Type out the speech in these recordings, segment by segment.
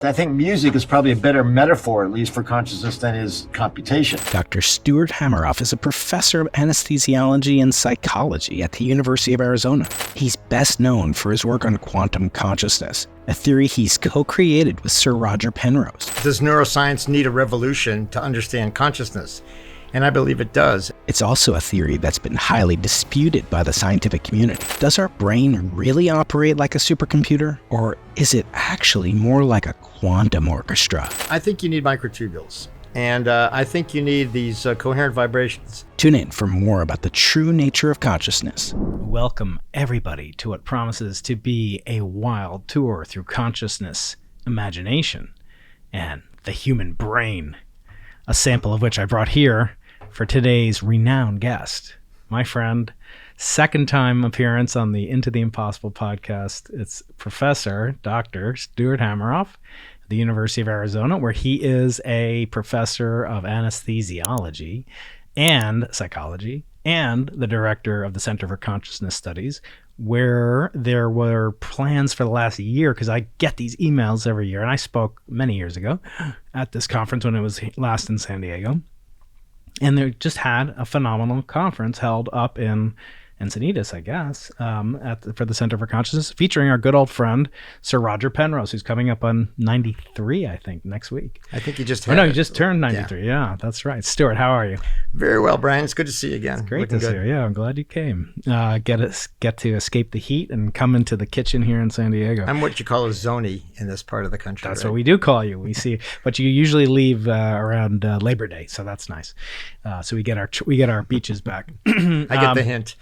I think music is probably a better metaphor, at least for consciousness, than is computation. Dr. Stuart Hameroff is a professor of anesthesiology and psychology at the University of Arizona. He's best known for his work on quantum consciousness, a theory he's co-created with Sir Roger Penrose. Does neuroscience need a revolution to understand consciousness? And I believe it does. It's also a theory that's been highly disputed by the scientific community. Does our brain really operate like a supercomputer? Or is it actually more like a quantum orchestra? I think you need microtubules. And I think you need these coherent vibrations. Tune in for more about the true nature of consciousness. Welcome, everybody, to what promises to be a wild tour through consciousness, imagination, and the human brain. A sample of which I brought here for today's renowned guest, my friend, second time appearance on the Into the Impossible podcast. It's Professor Dr. Stuart Hameroff at the University of Arizona, where he is a professor of anesthesiology and psychology and the director of the Center for Consciousness Studies, where there were plans for the last year, because I get these emails every year, and I spoke many years ago at this conference when it was last in San Diego. And they just had a phenomenal conference held up in Encinitas, I guess, for the Center for Consciousness, featuring our good old friend, Sir Roger Penrose, who's coming up on 93, I think, next week. I think he just he just turned 93. Yeah, that's right. Stuart, how are you? Very well, Brian. It's good to see you again. It's great to see you. Yeah, I'm glad you came. Get to escape the heat and come into the kitchen here in San Diego. I'm what you call a zonie in this part of the country. That's right? what we do call you. We see, but you usually leave around Labor Day, so that's nice. So we get our beaches back. I get the hint.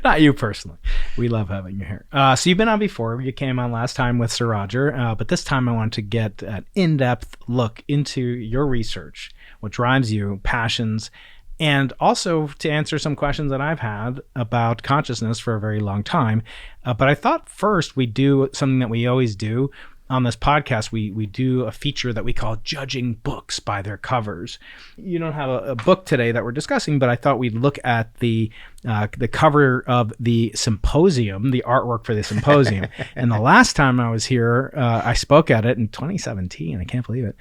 Not you personally. We love having you here. So you've been on before. You came on last time with Sir Roger, but this time I want to get an in-depth look into your research, what drives you, passions, and also to answer some questions that I've had about consciousness for a very long time. But I thought first we'd do something that we always do on this podcast. We do a feature that we call judging books by their covers. You don't have a book today that we're discussing, but I thought we'd look at the cover of the symposium, the artwork for the symposium. And the last time I was here, I spoke at it in 2017. I can't believe it.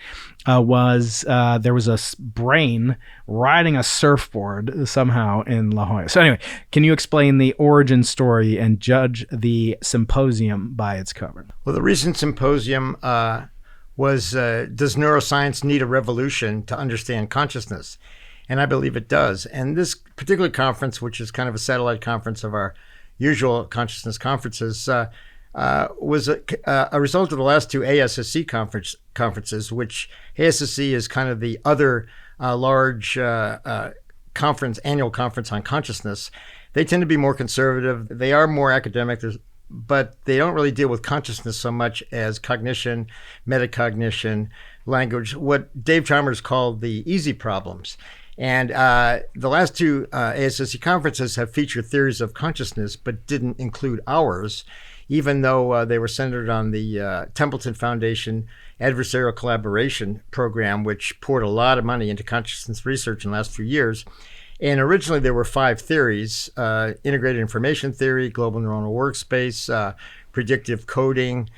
There was a brain riding a surfboard somehow in La Jolla. So anyway, can you explain the origin story and judge the symposium by its cover? Well, the recent symposium was Does Neuroscience Need a Revolution to Understand Consciousness? And I believe it does. And this particular conference, which is kind of a satellite conference of our usual consciousness conferences, was a result of the last two ASSC conferences, which ASSC is kind of the other large annual conference on consciousness. They tend to be more conservative. They are more academic, but they don't really deal with consciousness so much as cognition, metacognition, language, what Dave Chalmers called the easy problems. And the last two ASSC conferences have featured theories of consciousness, but didn't include ours, even though they were centered on the Templeton Foundation Adversarial Collaboration Program, which poured a lot of money into consciousness research in the last few years. And originally there were 5 theories: integrated information theory, global neuronal workspace, predictive coding,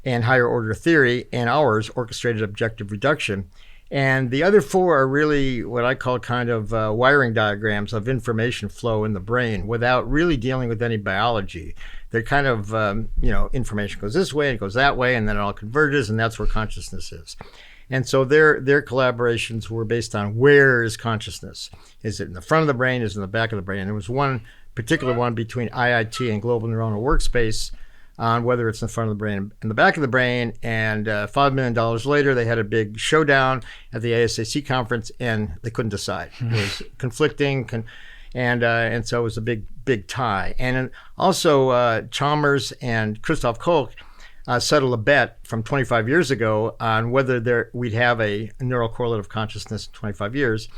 and higher order theory, and ours, orchestrated objective reduction. And the other 4 are really what I call kind of wiring diagrams of information flow in the brain without really dealing with any biology. They're kind of, information goes this way, and it goes that way, and then it all converges, and that's where consciousness is. And so their collaborations were based on where is consciousness? Is it in the front of the brain? Is it in the back of the brain? And there was one particular one between IIT and Global Neuronal Workspace on whether it's in the front of the brain and the back of the brain. And $5 million later, they had a big showdown at the ASAC conference, and they couldn't decide. It was conflicting, and so it was a big tie. And also Chalmers and Christoph Koch settled a bet from 25 years ago on whether we'd have a neural correlate of consciousness in 25 years.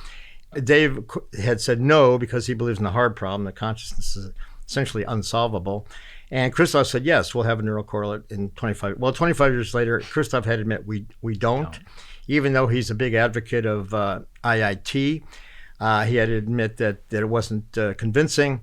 Dave had said no because he believes in the hard problem, that consciousness is essentially unsolvable. And Christoph said, yes, we'll have a neural correlate in 25. Well, 25 years later, Christoph had to admit we don't, even though he's a big advocate of IIT. He had to admit that it wasn't convincing.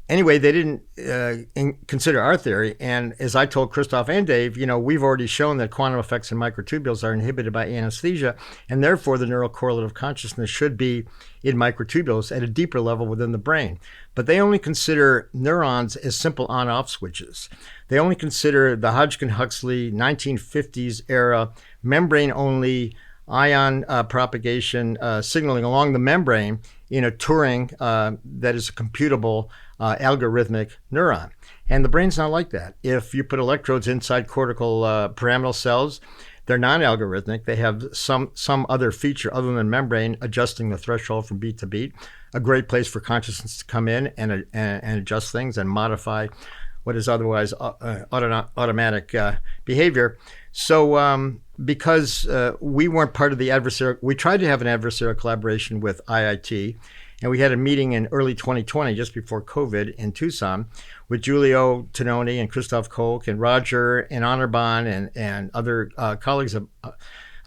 anyway, they didn't consider our theory. And as I told Christoph and Dave, we've already shown that quantum effects in microtubules are inhibited by anesthesia, and therefore the neural correlate of consciousness should be in microtubules at a deeper level within the brain. But they only consider neurons as simple on-off switches. They only consider the Hodgkin-Huxley 1950s era membrane-only ion propagation signaling along the membrane in a Turing that is a computable algorithmic neuron. And the brain's not like that. If you put electrodes inside cortical pyramidal cells, they're non-algorithmic. They have some other feature other than membrane adjusting the threshold from beat to beat. A great place for consciousness to come in and adjust things and modify what is otherwise automatic behavior. So because we weren't part of the adversarial, we tried to have an adversarial collaboration with IIT, and we had a meeting in early 2020, just before COVID, in Tucson, with Giulio Tononi and Christoph Koch and Roger and Anirban and other colleagues of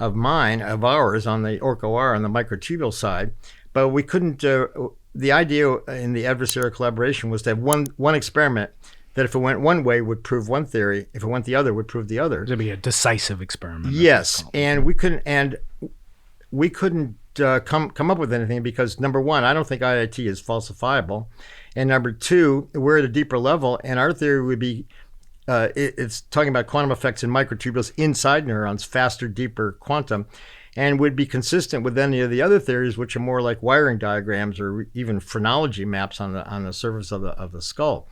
ours on the Orch OR on the microtubule side. But we couldn't, the idea in the adversarial collaboration was to have one experiment that if it went one way would prove one theory, if it went the other would prove the other. It'd be a decisive experiment. Yes, and we couldn't come up with anything because, number one, I don't think IIT is falsifiable, and number two, we're at a deeper level, and our theory would be it's talking about quantum effects in microtubules inside neurons, faster, deeper quantum, and would be consistent with any of the other theories, which are more like wiring diagrams or even phrenology maps on the surface of the skull.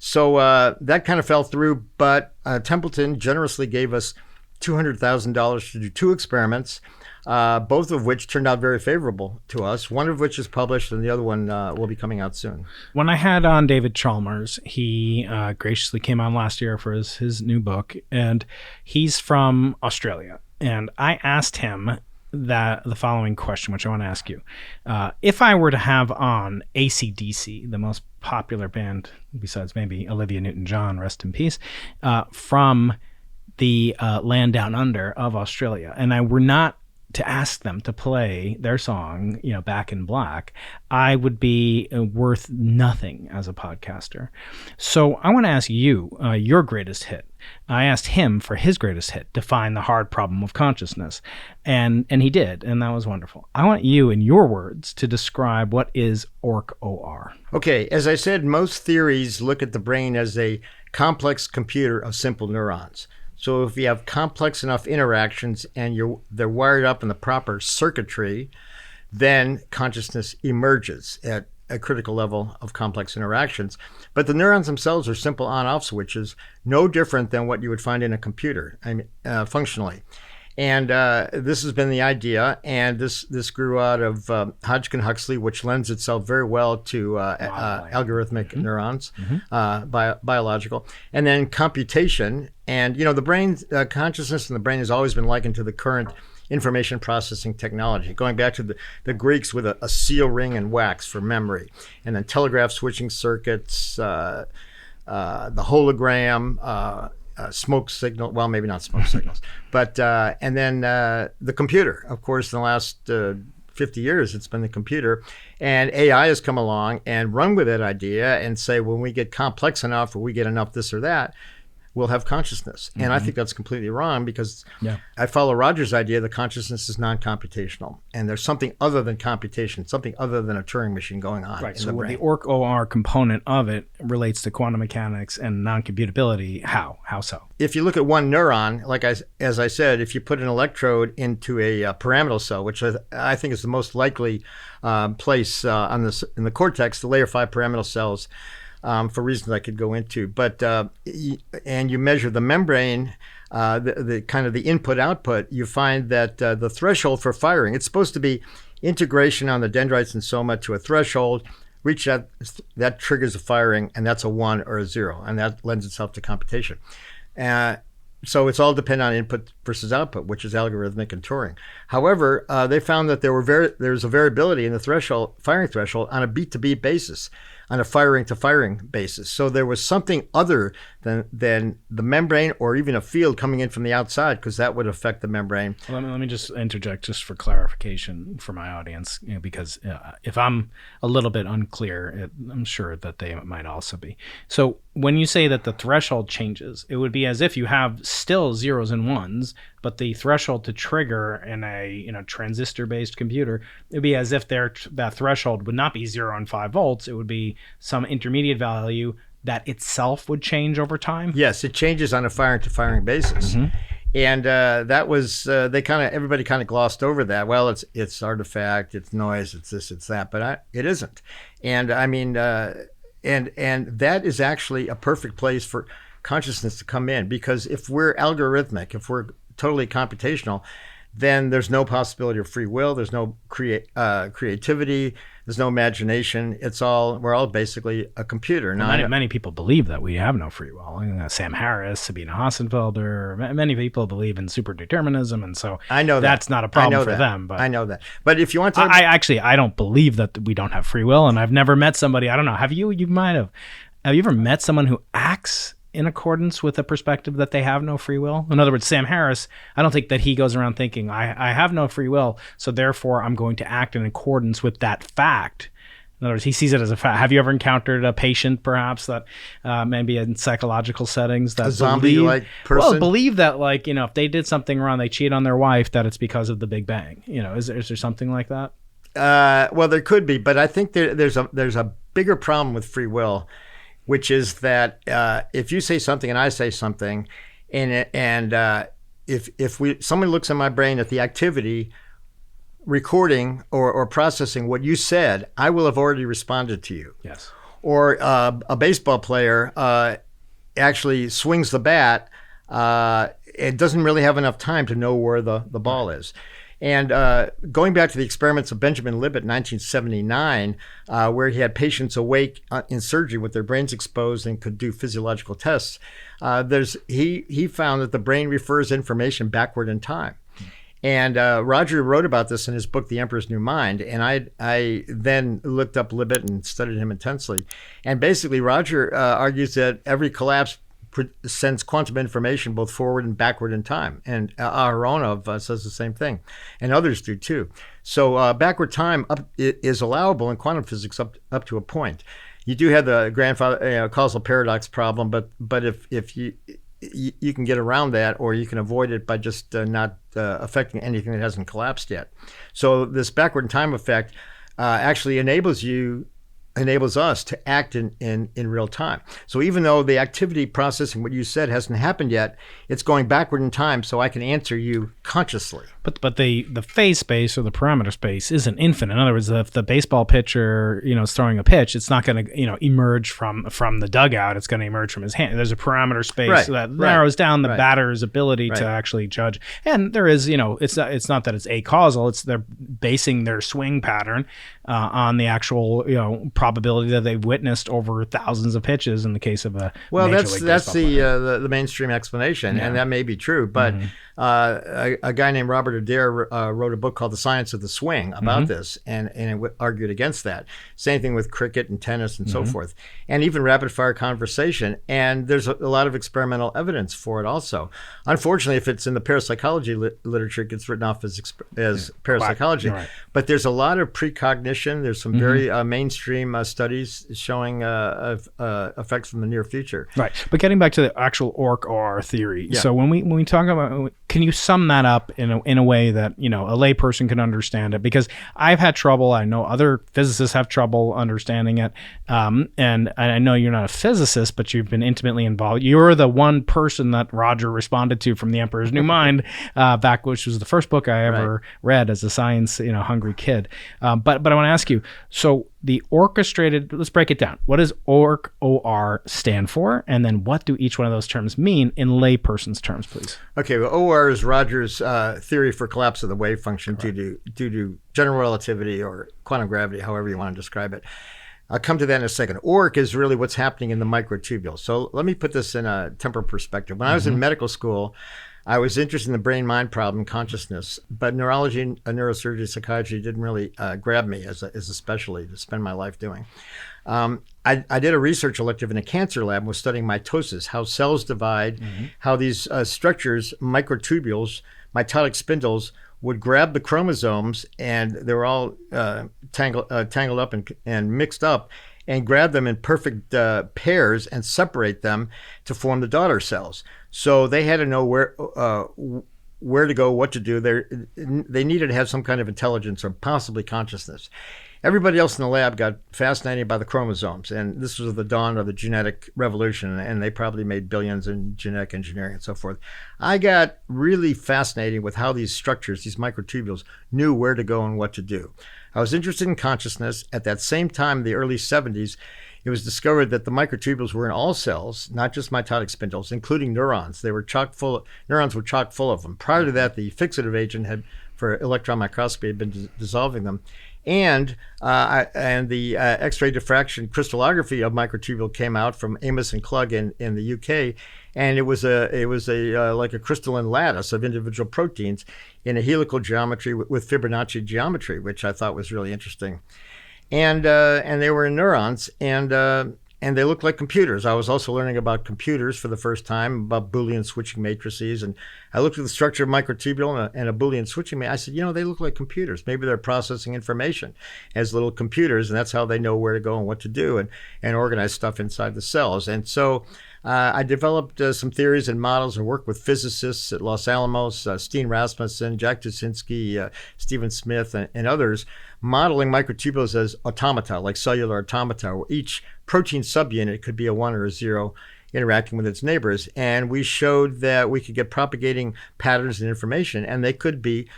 So that kind of fell through, but Templeton generously gave us $200,000 to do 2 experiments, both of which turned out very favorable to us, one of which is published and the other one will be coming out soon. When I had on David Chalmers, he graciously came on last year for his new book, and he's from Australia. And I asked him the following question, which I want to ask you. If I were to have on AC/DC, the most popular band, besides maybe Olivia Newton-John, rest in peace, from the land down under of Australia, and I were not to ask them to play their song, Back in Black, I would be worth nothing as a podcaster. So I want to ask you, your greatest hit. I asked him for his greatest hit, define the hard problem of consciousness. And he did, and that was wonderful. I want you, in your words, to describe what is Orch OR. Okay, as I said, most theories look at the brain as a complex computer of simple neurons. So if you have complex enough interactions and they're wired up in the proper circuitry, then consciousness emerges at a critical level of complex interactions. But the neurons themselves are simple on-off switches, no different than what you would find in a computer, functionally. And this has been the idea, and this grew out of Hodgkin-Huxley, which lends itself very well to algorithmic neurons, biological, and then computation. And the brain's consciousness in the brain has always been likened to the current information processing technology, going back to the Greeks with a seal ring and wax for memory, and then telegraph switching circuits, the hologram, smoke signal, well, maybe not smoke signals, but and then the computer. Of course, in the last 50 years, it's been the computer, and AI has come along and run with that idea and say, when we get complex enough or we get enough this or that, we'll have consciousness. And I think that's completely wrong, because I follow Roger's idea that consciousness is non-computational, and there's something other than computation, something other than a Turing machine going on in the brain. The Orch OR component of it relates to quantum mechanics and non-computability. How so? If you look at one neuron, as I said, if you put an electrode into a pyramidal cell, which I think is the most likely place in the cortex, the layer 5 pyramidal cells, for reasons I could go into, but and you measure the membrane, the kind of the input-output, you find that the threshold for firing, it's supposed to be integration on the dendrites and soma to a threshold, reach that triggers a firing, and that's a 1 or a 0, and that lends itself to computation. So it's all dependent on input versus output, which is algorithmic and Turing. However, they found that there's a variability in the firing threshold on a beat-to-beat basis. on a firing to firing basis. So there was something other than the membrane or even a field coming in from the outside, because that would affect the membrane. Let me just interject just for clarification for my audience, because if I'm a little bit unclear, I'm sure that they might also be. So when you say that the threshold changes, it would be as if you have still zeros and ones, but the threshold to trigger in a transistor-based computer, it would be as if that threshold would not be 0 and 5 volts. It would be some intermediate value that itself would change over time. Yes, it changes on a firing to firing basis. Mm-hmm. And that was everybody kind of glossed over that. Well, it's artifact, it's noise, it's this, it's that, but it isn't. And I mean, and that is actually a perfect place for consciousness to come in, because if we're algorithmic, if we're totally computational, then there's no possibility of free will. There's no creativity. There's no imagination. We're all basically a computer. Many people believe that we have no free will. Sam Harris, Sabina Hassenfelder, many people believe in superdeterminism, and so I know that's not a problem for them. But I know that. But if you want to, I don't believe that we don't have free will, and I've never met somebody. I don't know. Have you? You might have. Have you ever met someone who acts in accordance with a perspective that they have no free will? In other words, Sam Harris, I don't think that he goes around thinking, I have no free will, so therefore I'm going to act in accordance with that fact. In other words, he sees it as a fact. Have you ever encountered a patient, perhaps, that maybe in psychological settings that a zombie-like person? Believe that, if they did something wrong, they cheat on their wife, that it's because of the Big Bang. Is there something like that? Well, there could be, but I think there's a bigger problem with free will, which is that if you say something and I say something, and if someone looks at my brain at the activity recording or processing what you said, I will have already responded to you. Yes. Or a baseball player actually swings the bat, it doesn't really have enough time to know where the ball is. And going back to the experiments of Benjamin Libet in 1979, where he had patients awake in surgery with their brains exposed and could do physiological tests, he found that the brain refers information backward in time. And Roger wrote about this in his book, The Emperor's New Mind. And I then looked up Libet and studied him intensely. And basically, Roger argues that every collapse sends quantum information both forward and backward in time. And Aharonov says the same thing. And others do too. So backward time is allowable in quantum physics up to a point. You do have the grandfather causal paradox problem, but if you can get around that, or you can avoid it by just not affecting anything that hasn't collapsed yet. So this backward in time effect actually enables us to act in real time. So even though the activity processing what you said hasn't happened yet, it's going backward in time, so I can answer you consciously. But the phase space or the parameter space isn't infinite. In other words, if the baseball pitcher is throwing a pitch, it's not going to emerge from the dugout. It's going to emerge from his hand. There's a parameter space that narrows down the batter's ability to actually judge. And there is it's not that it's acausal. It's they're basing their swing pattern on the actual probability that they've witnessed over thousands of pitches in the case of a that's the mainstream explanation, and that may be true, but a guy named Robert Adair wrote a book called The Science of the Swing about this, and it argued against that. Same thing with cricket and tennis and so forth, and even rapid fire conversation. And there's a lot of experimental evidence for it also. Unfortunately, if it's in the parapsychology literature, it gets written off as parapsychology. Right. But there's a lot of precognition. There's some very mainstream studies showing effects from the near future. Right. But getting back to the actual orc OR theory. So when we talk about, can you sum that up in a way that a layperson can understand it? Because I've had trouble. I know other physicists have trouble understanding it. And I know you're not a physicist, but you've been intimately involved. You're the one person that Roger responded to from The Emperor's New Mind back, which was the first book I ever read as a science hungry kid. But I want to ask you, so the orchestrated, let's break it down. What does ORC OR stand for? And then what do each one of those terms mean in layperson's terms, please? Okay, well, OR is Roger's theory for collapse of the wave function due to general relativity or quantum gravity, however you want to describe it. I'll come to that in a second. ORC is really what's happening in the microtubule. So let me put this in a temporal perspective. When I was in medical school, I was interested in the brain-mind problem, consciousness, but neurology, neurosurgery, psychiatry didn't really grab me as a specialty to spend my life doing. I did a research elective in a cancer lab and was studying mitosis, how cells divide, how these structures, microtubules, mitotic spindles, would grab the chromosomes, and they were all tangled up and mixed up, and grab them in perfect pairs and separate them to form the daughter cells. So they had to know where to go, what to do. They needed to have some kind of intelligence or possibly consciousness. Everybody else in the lab got fascinated by the chromosomes, and this was the dawn of the genetic revolution, and they probably made billions in genetic engineering and so forth. I got really fascinated with how these structures, these microtubules, knew where to go and what to do. I was interested in consciousness. At that same time, in the early 70s, it was discovered that the microtubules were in all cells, not just mitotic spindles, including neurons. Neurons were chock full of them. Prior to that, the fixative agent for electron microscopy had been dissolving them. And the X-ray diffraction crystallography of microtubule came out from Amos and Klug in the UK, and it was like a crystalline lattice of individual proteins in a helical geometry with Fibonacci geometry, which I thought was really interesting. And they were in neurons, and they looked like computers. I was also learning about computers for the first time, about Boolean switching matrices. And I looked at the structure of microtubule and a Boolean switching matrix. I said, they look like computers. Maybe they're processing information as little computers, and that's how they know where to go and what to do and organize stuff inside the cells. And so I developed some theories and models and worked with physicists at Los Alamos, Steen Rasmussen, Jack Tuszynski, Stephen Smith, and others, modeling microtubules as automata, like cellular automata, where each protein subunit could be a 1 or a 0 interacting with its neighbors. And we showed that we could get propagating patterns and information, and they could be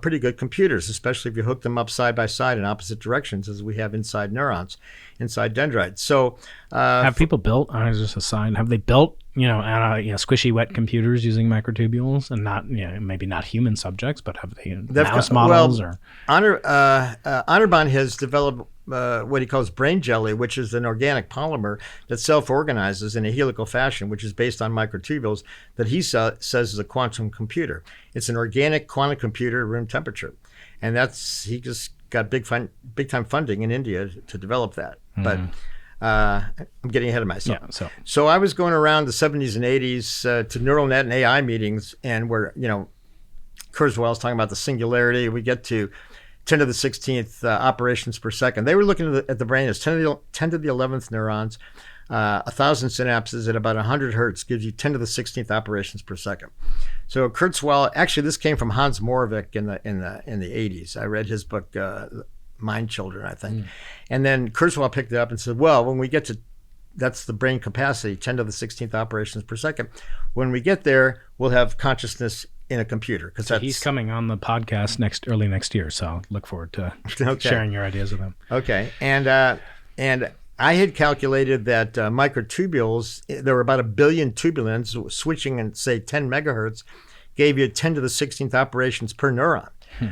pretty good computers, especially if you hook them up side by side in opposite directions, as we have inside neurons, inside dendrites. So have people built, just a sign, have they built, squishy wet computers using microtubules, and not, maybe not human subjects, but have they mouse models? Anirban has developed what he calls brain jelly, which is an organic polymer that self-organizes in a helical fashion, which is based on microtubules that he says is a quantum computer. It's an organic quantum computer at room temperature. And he just got big time funding in India to develop that. But I'm getting ahead of myself. Yeah, so I was going around the 70s and 80s to neural net and AI meetings, and where, Kurzweil's talking about the singularity. We get to 10 to the 16th operations per second. They were looking at the brain as 10 to the 11th neurons, 1,000 synapses at about 100 hertz gives you 10 to the 16th operations per second. So Kurzweil, actually, this came from Hans Moravec in the 80s. I read his book, Mind Children, I think. And then Kurzweil picked it up and said, well, when we get to, that's the brain capacity, 10 to the 16th operations per second. When we get there, we'll have consciousness in a computer. So he's coming on the podcast early next year, so look forward to sharing your ideas with him. Okay, and I had calculated that microtubules, there were about 1 billion tubulins switching in, say, 10 megahertz, gave you 10 to the 16th operations per neuron.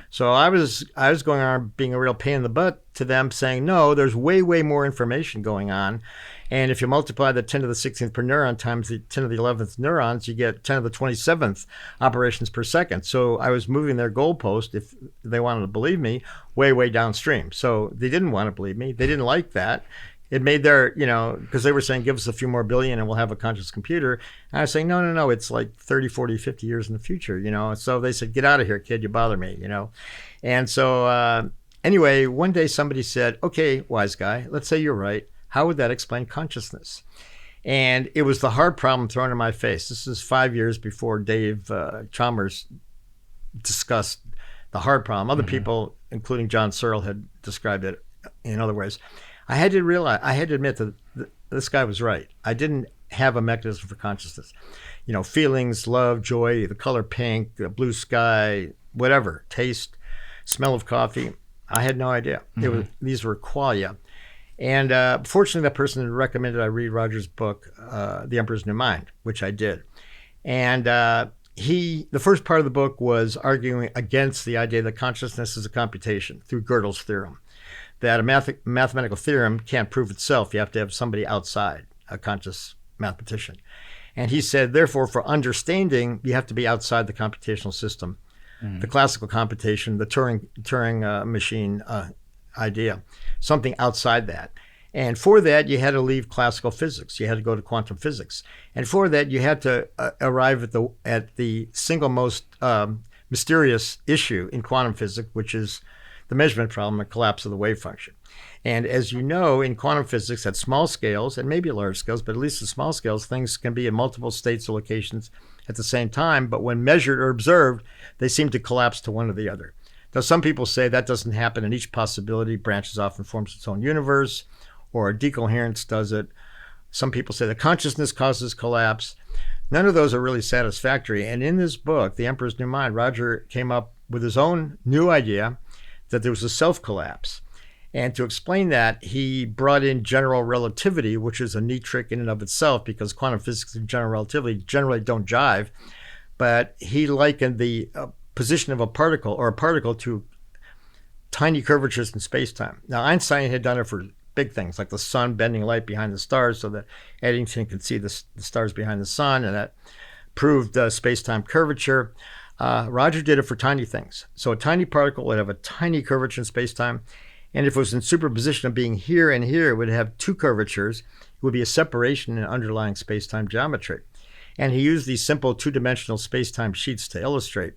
So I was going around being a real pain in the butt to them, saying, no, there's way, way more information going on. And if you multiply the 10 to the 16th per neuron times the 10 to the 11th neurons, you get 10 to the 27th operations per second. So I was moving their goalpost, if they wanted to believe me, way, way downstream. So they didn't want to believe me. They didn't like that. It made their, because they were saying, give us a few more billion and we'll have a conscious computer. And I was saying, no, it's like 30, 40, 50 years in the future, So they said, get out of here, kid, you bother me, And so anyway, one day somebody said, okay, wise guy, let's say you're right. How would that explain consciousness? And it was the hard problem thrown in my face. This is 5 years before Dave Chalmers discussed the hard problem. Other people, including John Searle, had described it in other ways. I had to admit that this guy was right. I didn't have a mechanism for consciousness. Feelings, love, joy, the color pink, the blue sky, whatever, taste, smell of coffee. I had no idea. These were qualia. And fortunately, that person recommended I read Roger's book, The Emperor's New Mind, which I did. And the first part of the book was arguing against the idea that consciousness is a computation through Gödel's theorem, that a mathematical theorem can't prove itself. You have to have somebody outside, a conscious mathematician. And he said, therefore, for understanding, you have to be outside the computational system, the classical computation, the Turing machine idea, something outside that. And for that, you had to leave classical physics. You had to go to quantum physics. And for that, you had to arrive at the single most mysterious issue in quantum physics, which is the measurement problem, the collapse of the wave function. And as you know, in quantum physics, at small scales, and maybe large scales, but at least at small scales, things can be in multiple states or locations at the same time. But when measured or observed, they seem to collapse to one or the other. Now, some people say that doesn't happen, and each possibility branches off and forms its own universe, or decoherence does it. Some people say the consciousness causes collapse. None of those are really satisfactory. And in this book, The Emperor's New Mind, Roger came up with his own new idea that there was a self-collapse. And to explain that, he brought in general relativity, which is a neat trick in and of itself because quantum physics and general relativity generally don't jive. But he likened the position of a particle or a particle to tiny curvatures in space-time. Now, Einstein had done it for big things like the sun bending light behind the stars so that Eddington could see the stars behind the sun, and that proved space-time curvature. Roger did it for tiny things. So a tiny particle would have a tiny curvature in space-time. And if it was in superposition of being here and here, it would have two curvatures. It would be a separation in underlying space-time geometry. And he used these simple two-dimensional space-time sheets to illustrate.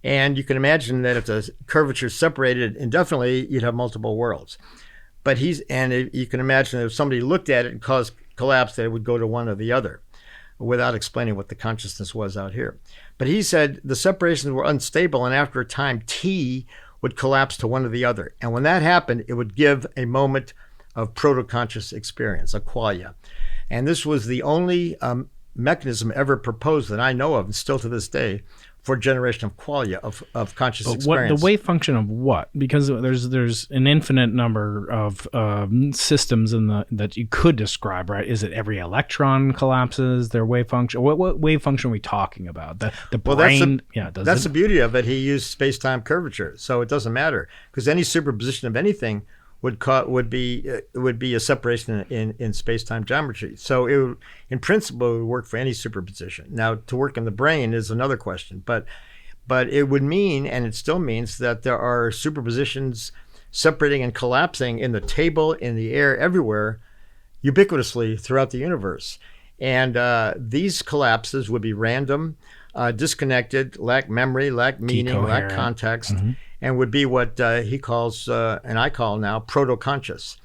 And you can imagine that if the curvature is separated indefinitely, you'd have multiple worlds. But you can imagine that if somebody looked at it and caused collapse, that it would go to one or the other without explaining what the consciousness was out here. But he said the separations were unstable, and after a time, T would collapse to one or the other. And when that happened, it would give a moment of proto-conscious experience, a qualia. And this was the only mechanism ever proposed that I know of, and still to this day, for generation of qualia, of conscious experience. The wave function of what? Because there's an infinite number of systems that you could describe, right? Is it every electron collapses their wave function? What wave function are we talking about? The brain? That's the beauty of it. He used space-time curvature, so it doesn't matter because any superposition of anything would be a separation in space-time geometry. So in principle, it would work for any superposition. Now, to work in the brain is another question, but it would mean, and it still means, that there are superpositions separating and collapsing in the table, in the air, everywhere, ubiquitously throughout the universe. And these collapses would be random, disconnected, lack memory, lack meaning, lack context, and would be what he calls, and I call now, proto-conscious.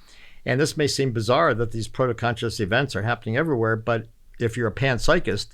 And this may seem bizarre that these proto-conscious events are happening everywhere, but if you're a panpsychist,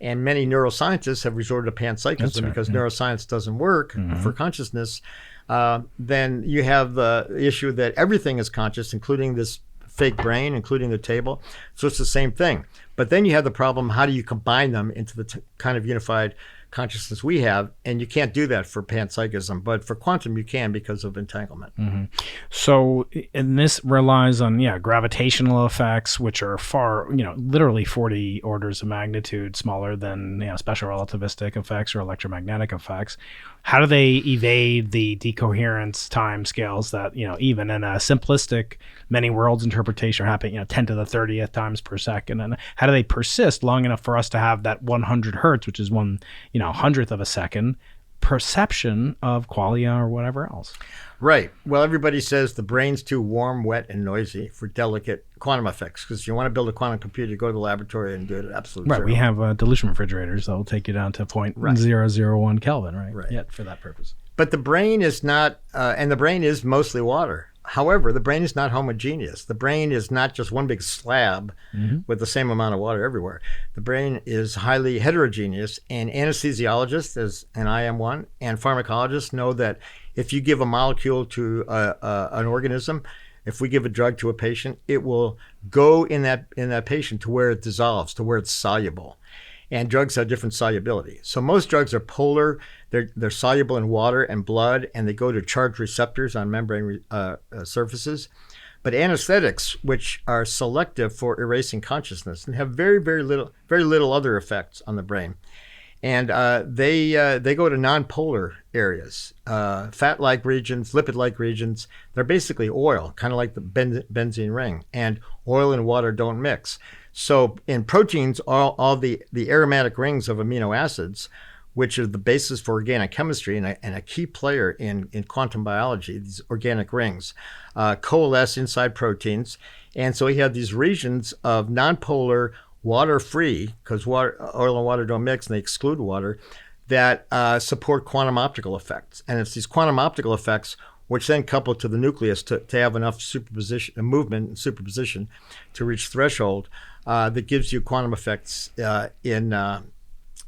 and many neuroscientists have resorted to panpsychism because neuroscience doesn't work for consciousness, then you have the issue that everything is conscious, including this fake brain, including the table. So it's the same thing. But then you have the problem, how do you combine them into the kind of unified consciousness we have? And you can't do that for panpsychism, but for quantum you can because of entanglement. So, and this relies on gravitational effects, which are far, literally 40 orders of magnitude smaller than special relativistic effects or electromagnetic effects. How do they evade the decoherence time scales that even in a simplistic many worlds interpretation are happening 10 to the 30th times per second? And how do they persist long enough for us to have that 100 hertz, which is 1/100th of a second, perception of qualia or whatever else? Right. Well, everybody says the brain's too warm, wet, and noisy for delicate quantum effects. Because you want to build a quantum computer, you go to the laboratory and do it at absolute zero. We have dilution refrigerators that will take you down to 0.001 Kelvin, right? Yeah, for that purpose. But the brain is not, and the brain is mostly water. However, the brain is not homogeneous. The brain is not just one big slab with the same amount of water everywhere. The brain is highly heterogeneous, and anesthesiologists, and I am one, and pharmacologists know that if you give a molecule to an organism, if we give a drug to a patient, it will go in that patient to where it dissolves, to where it's soluble. And drugs have different solubility. So most drugs are polar. They're soluble in water and blood, and they go to charged receptors on membrane surfaces. But anesthetics, which are selective for erasing consciousness and have very little other effects on the brain, and they go to nonpolar areas, fat-like regions, lipid-like regions. They're basically oil, kind of like the benzene ring, and oil and water don't mix. So in proteins, all the aromatic rings of amino acids, which are the basis for organic chemistry and a key player in quantum biology, these organic rings, coalesce inside proteins. And so we have these regions of nonpolar, water-free, because oil and water don't mix and they exclude water, that support quantum optical effects. And it's these quantum optical effects which then couple to the nucleus to have enough superposition, movement and superposition to reach threshold that gives you quantum effects in At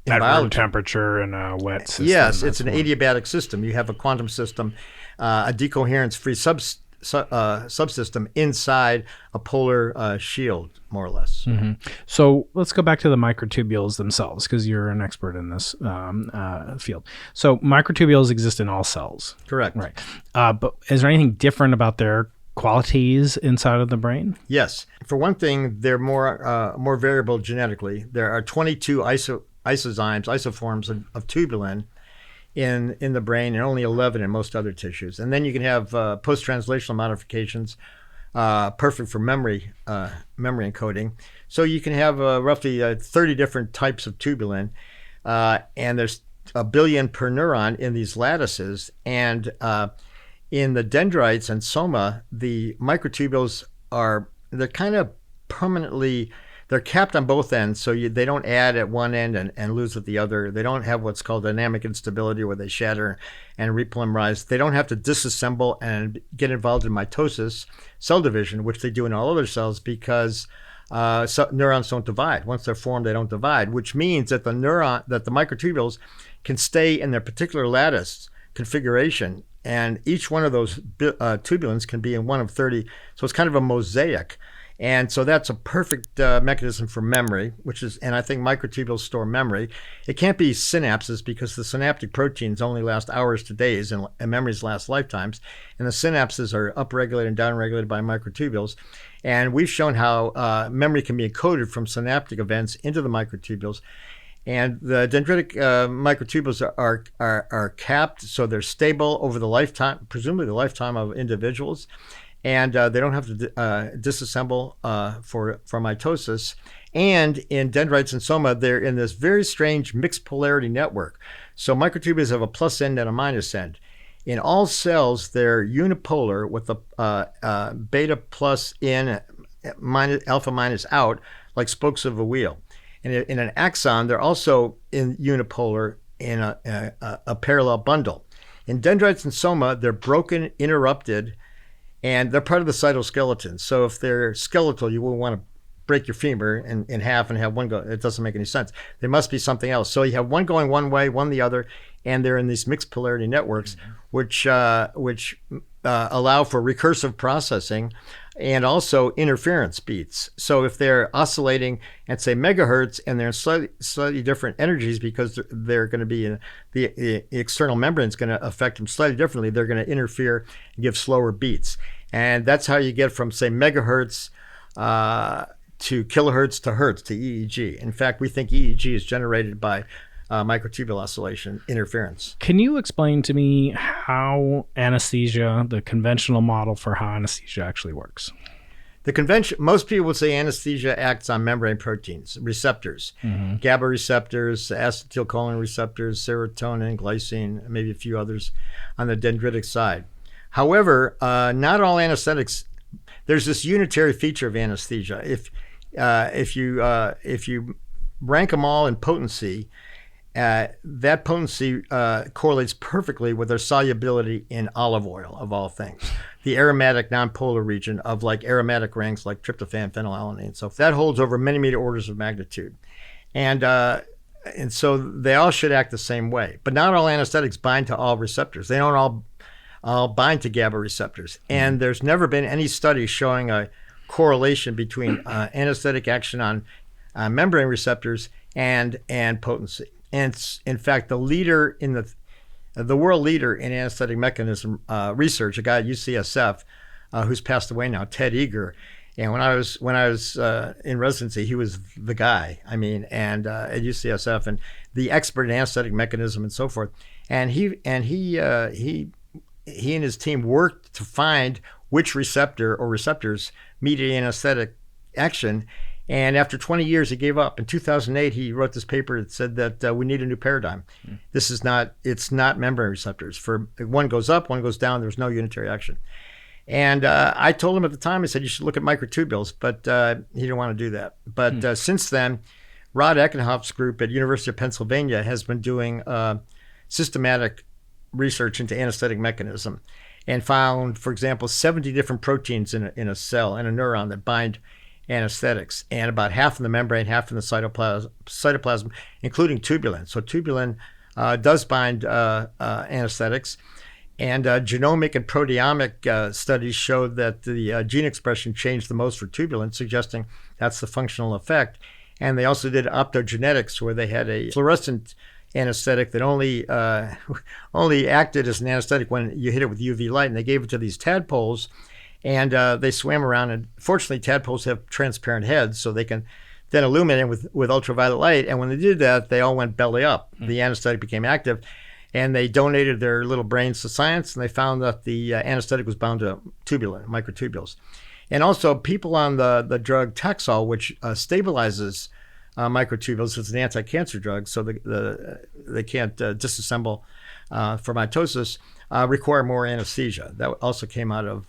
biology. room temperature in a wet system. Yes, it's an That's one. adiabatic system. You have a quantum system, a decoherence-free subsystem inside a polar shield, more or less. So let's go back to the microtubules themselves, because you're an expert in this field. So microtubules exist in all cells, Correct. right? But is there anything different about their qualities inside of the brain? Yes. For one thing, they're more variable genetically. There are 22 isoforms of tubulin in the brain, and only 11 in most other tissues. And then you can have post-translational modifications, perfect for memory encoding. So you can have roughly 30 different types of tubulin, and there's 1 billion per neuron in these lattices. And in the dendrites and soma, the microtubules they're kind of permanently. They're capped on both ends, so they don't add at one end and lose at the other. They don't have what's called dynamic instability, where they shatter and repolymerize. They don't have to disassemble and get involved in mitosis, cell division, which they do in all other cells, because neurons don't divide. Once they're formed, they don't divide, which means that the microtubules can stay in their particular lattice configuration, and each one of those tubulins can be in one of 30. So it's kind of a mosaic. And so that's a perfect mechanism for memory, and I think microtubules store memory. It can't be synapses, because the synaptic proteins only last hours to days and memories last lifetimes. And the synapses are upregulated and downregulated by microtubules. And we've shown how memory can be encoded from synaptic events into the microtubules. And the dendritic microtubules are capped, so they're stable over the lifetime, presumably the lifetime of individuals. And they don't have to disassemble for mitosis. And in dendrites and soma, they're in this very strange mixed polarity network. So microtubules have a plus end and a minus end. In all cells, they're unipolar with a beta plus in, alpha minus out, like spokes of a wheel. And in an axon, they're also unipolar in a parallel bundle. In dendrites and soma, they're broken, interrupted, and they're part of the cytoskeleton. So if they're skeletal, you wouldn't want to break your femur in half and have one go. It doesn't make any sense. There must be something else. So you have one going one way, one the other, and they're in these mixed polarity networks, which allow for recursive processing and also interference beats. So if they're oscillating at, say, megahertz, and they're in slightly different energies, because they're going to be in the external membrane is going to affect them slightly differently, they're going to interfere and give slower beats. And that's how you get from, say, megahertz to kilohertz to hertz to EEG. In fact, we think EEG is generated by microtubule oscillation interference. Can you explain to me how anesthesia, the conventional model for how anesthesia actually works? Most people would say anesthesia acts on membrane proteins, receptors, GABA receptors, acetylcholine receptors, serotonin, glycine, maybe a few others on the dendritic side. However, not all anesthetics. There's this unitary feature of anesthesia. If you rank them all in potency, that potency correlates perfectly with their solubility in olive oil, of all things. The aromatic nonpolar region of, like, aromatic rings like tryptophan, phenylalanine. So that holds over many orders of magnitude. And so they all should act the same way. But not all anesthetics bind to all receptors. They don't all bind to GABA receptors. And there's never been any study showing a correlation between anesthetic action on membrane receptors and potency. And in fact, the world leader in anesthetic mechanism research, a guy at UCSF who's passed away now, Ted Eager. And when I was in residency, he was the guy. I mean, and at UCSF, and the expert in anesthetic mechanism and so forth. And he and his team worked to find which receptor or receptors mediate anesthetic action. And after 20 years, he gave up. In 2008, he wrote this paper that said that we need a new paradigm. It's not membrane receptors. For one goes up, one goes down. There's no unitary action. And I told him at the time, I said, you should look at microtubules, but he didn't want to do that. But since then, Rod Eckenhoff's group at University of Pennsylvania has been doing systematic research into anesthetic mechanism and found, for example, 70 different proteins in a cell, in a neuron that bind anesthetics, and about half in the membrane, half in the cytoplasm, including tubulin. So tubulin does bind anesthetics. And genomic and proteomic studies showed that the gene expression changed the most for tubulin, suggesting that's the functional effect. And they also did optogenetics, where they had a fluorescent anesthetic that only acted as an anesthetic when you hit it with UV light, and they gave it to these tadpoles, and they swam around. And fortunately, tadpoles have transparent heads, so they can then illuminate with ultraviolet light. And when they did that, they all went belly up. The anesthetic became active, and they donated their little brains to science, and they found that the anesthetic was bound to tubulin, microtubules. And also, people on the drug Taxol, which stabilizes microtubules, it's an anti-cancer drug, so they can't disassemble for mitosis, require more anesthesia. That also came out of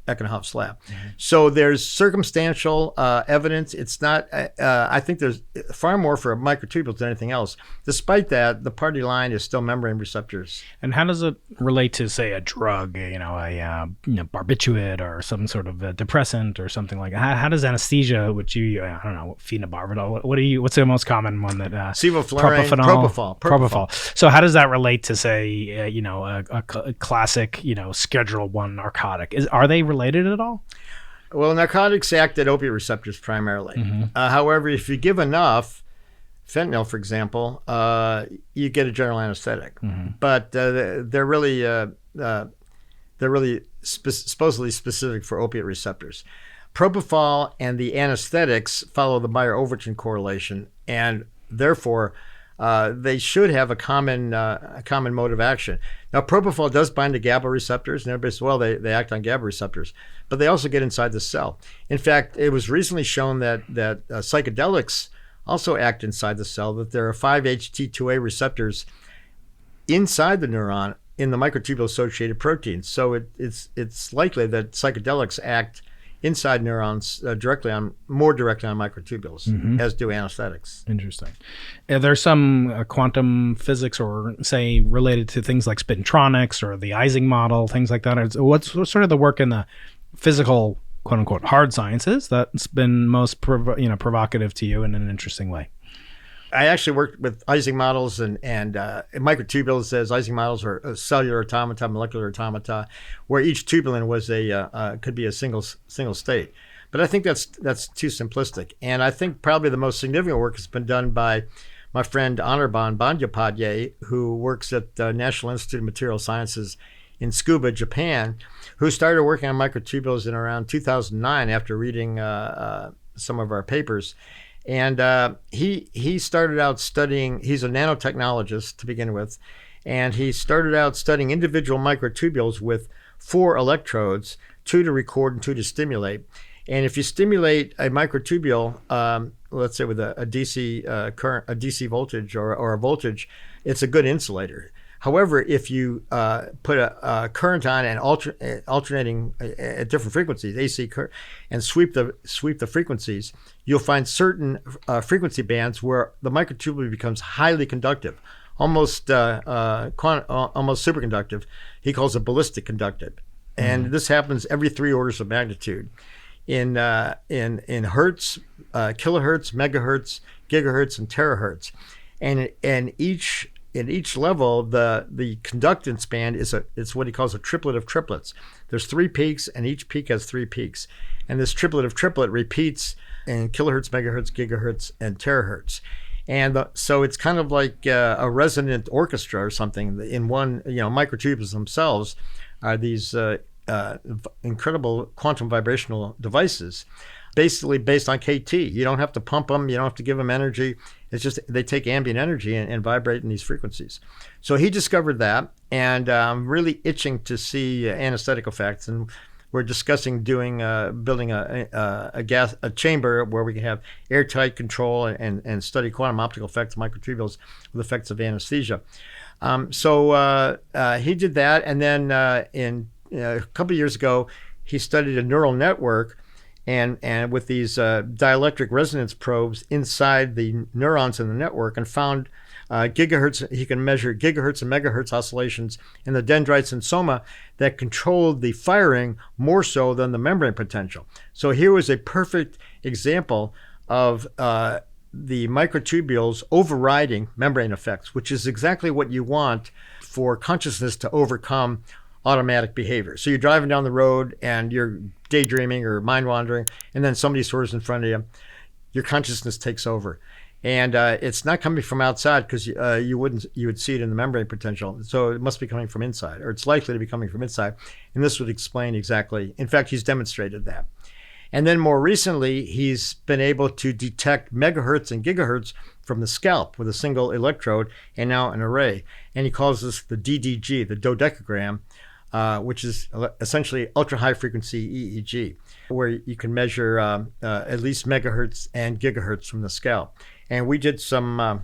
Eckenhoff's lab. So there's circumstantial evidence. It's not, I think there's far more for microtubules than anything else. Despite that, the party line is still membrane receptors. And how does it relate to, say, a drug, a barbiturate or some sort of depressant or something like that? How does anesthesia, which I don't know, phenobarbital, what's the most common one that? Sevoflurane, propofol. So how does that relate to, say, a classic, Schedule I narcotic? Are they related at all? Well, narcotics act at opiate receptors primarily. However, if you give enough, fentanyl, for example, you get a general anesthetic. But they're really supposedly specific for opiate receptors. Propofol and the anesthetics follow the Meyer-Overton correlation, and therefore they should have a common mode of action. Now, propofol does bind to GABA receptors, and everybody says, well, they act on GABA receptors, but they also get inside the cell. In fact, it was recently shown that psychedelics also act inside the cell, that there are 5-HT2A receptors inside the neuron in the microtubule-associated proteins. So it's likely that psychedelics act inside neurons more directly on microtubules, as do anesthetics. Interesting. There's some quantum physics, or say related to things like spintronics or the Ising model, things like that. What's sort of the work in the physical, quote unquote, hard sciences that's been most provocative to you in an interesting way? I actually worked with Ising models and microtubules, as Ising models are cellular automata, molecular automata, where each tubulin was could be a single state. But I think that's too simplistic. And I think probably the most significant work has been done by my friend Anirban Bandyopadhyay, who works at the National Institute of Material Sciences in Tsukuba, Japan, who started working on microtubules in around 2009 after reading some of our papers. And he started out studying, he's a nanotechnologist to begin with, and he started out studying individual microtubules with 4 electrodes, 2 to record and 2 to stimulate. And if you stimulate a microtubule, let's say with a DC current, a DC voltage or a voltage, it's a good insulator. However, if you put a current on and alternating at different frequencies, AC current, and sweep the frequencies, you'll find certain frequency bands where the microtubule becomes highly conductive, almost superconductive. He calls it ballistic conductive, and this happens every 3 orders of magnitude in hertz, kilohertz, megahertz, gigahertz, and terahertz, and in each level, the conductance band it's what he calls a triplet of triplets. There's 3 peaks, and each peak has 3 peaks. And this triplet of triplet repeats in kilohertz, megahertz, gigahertz, and terahertz. And so it's kind of like a resonant orchestra or something. In one, microtubules themselves are these incredible quantum vibrational devices, basically based on KT. You don't have to pump them. You don't have to give them energy. It's just they take ambient energy and vibrate in these frequencies. So he discovered that, and I'm really itching to see anesthetic effects. And we're discussing building a chamber where we can have airtight control and study quantum optical effects of microtubules with effects of anesthesia. So he did that, and then in a couple of years ago, he studied a neural network, and with these dielectric resonance probes inside the neurons in the network, and found gigahertz. He can measure gigahertz and megahertz oscillations in the dendrites and soma that controlled the firing more so than the membrane potential. So here was a perfect example of the microtubules overriding membrane effects, which is exactly what you want for consciousness to overcome automatic behavior. So you're driving down the road and you're daydreaming or mind wandering, and then somebody swerves in front of you. Your consciousness takes over. And it's not coming from outside, because you would see it in the membrane potential. So it must be coming from inside, or it's likely to be coming from inside. And this would explain exactly. In fact, he's demonstrated that. And then more recently, he's been able to detect megahertz and gigahertz from the scalp with a single electrode and now an array. And he calls this the DDG, the dodecagram, which is essentially ultra high frequency EEG, where you can measure at least megahertz and gigahertz from the scalp. And we did some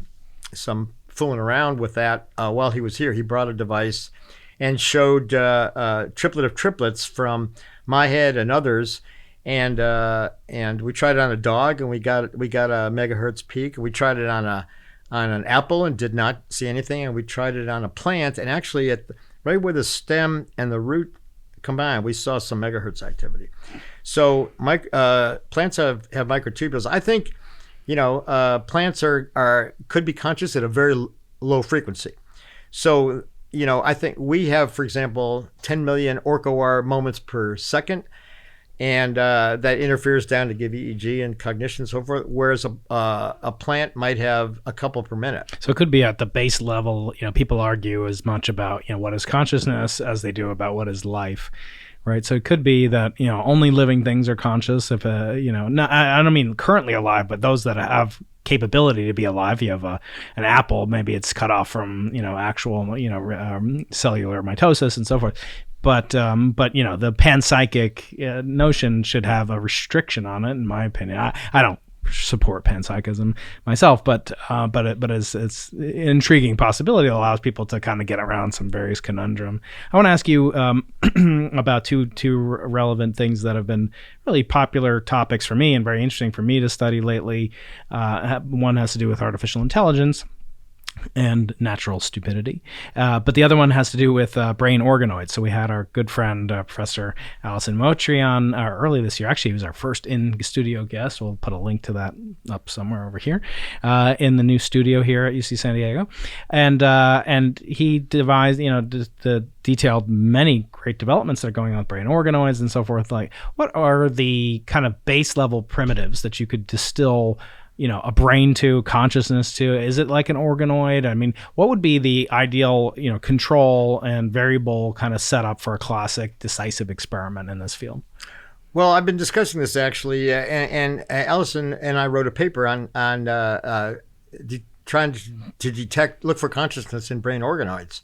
fooling around with that while he was here. He brought a device and showed triplet of triplets from my head and others, and we tried it on a dog, and we got a megahertz peak. We tried it on an apple and did not see anything, and we tried it on a plant, and actually right where the stem and the root combined, we saw some megahertz activity. So plants have microtubules. I think, plants could be conscious at a very low frequency. So, I think we have, for example, 10 million orc OR moments per second, and that interferes down to give EEG and cognition and so forth, whereas a plant might have a couple per minute. So it could be at the base level. People argue as much about what is consciousness as they do about what is life, right? So it could be that only living things are conscious. If I don't mean currently alive, but those that have capability to be alive. You have an apple, maybe it's cut off from actual cellular mitosis and so forth. But the panpsychic notion should have a restriction on it, in my opinion. I don't support panpsychism myself, but it's an intriguing possibility that allows people to kind of get around some various conundrum. I want to ask you about two relevant things that have been really popular topics for me and very interesting for me to study lately. One has to do with artificial intelligence and natural stupidity. But the other one has to do with brain organoids. So we had our good friend, Professor Alison Moultrie on early this year. Actually, he was our first in-studio guest. We'll put a link to that up somewhere over here in the new studio here at UC San Diego. And he devised, detailed many great developments that are going on with brain organoids and so forth. Like, what are the kind of base level primitives that you could distill a brain to, consciousness to? Is it like an organoid? I mean, what would be the ideal, control and variable kind of setup for a classic decisive experiment in this field? Well, I've been discussing this actually, and Allison and I wrote a paper on trying to look for consciousness in brain organoids,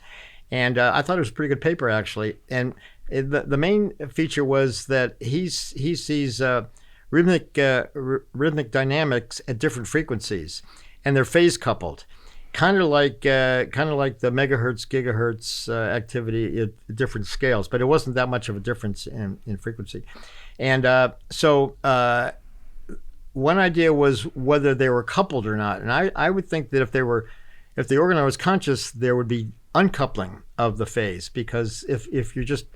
and I thought it was a pretty good paper actually. And the main feature was that he sees rhythmic dynamics at different frequencies, and they're phase coupled, kind of like the megahertz gigahertz activity at different scales, but it wasn't that much of a difference in frequency. And so one idea was whether they were coupled or not, and I would think that if the organoid was conscious, there would be uncoupling of the phase, because if you're just